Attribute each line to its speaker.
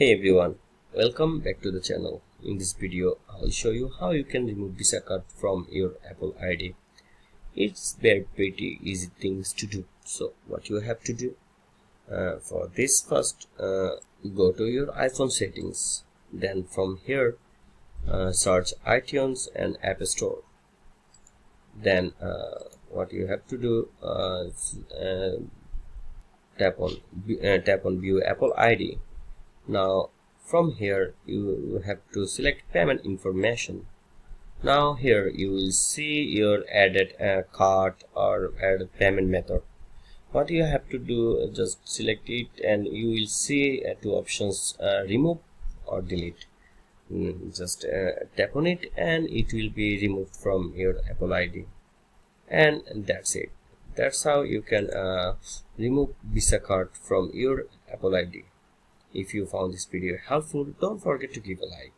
Speaker 1: Hey everyone, welcome back to the channel. In this video, I'll show you how you can remove Visa card from your Apple ID. It's very pretty easy things to do. So what you have to do? For this first, go to your iPhone settings. Then from here, search iTunes and App Store. Then what you have to do? Tap on View Apple ID. Now from here you have to select payment information. Now here you will see your added card or added payment method. What you have to do, just select it and you will see two options, remove or delete. Just tap on it and it will be removed from your Apple ID, and that's it. That's how you can remove Visa card from your Apple ID. If you found this video helpful, don't forget to give a like.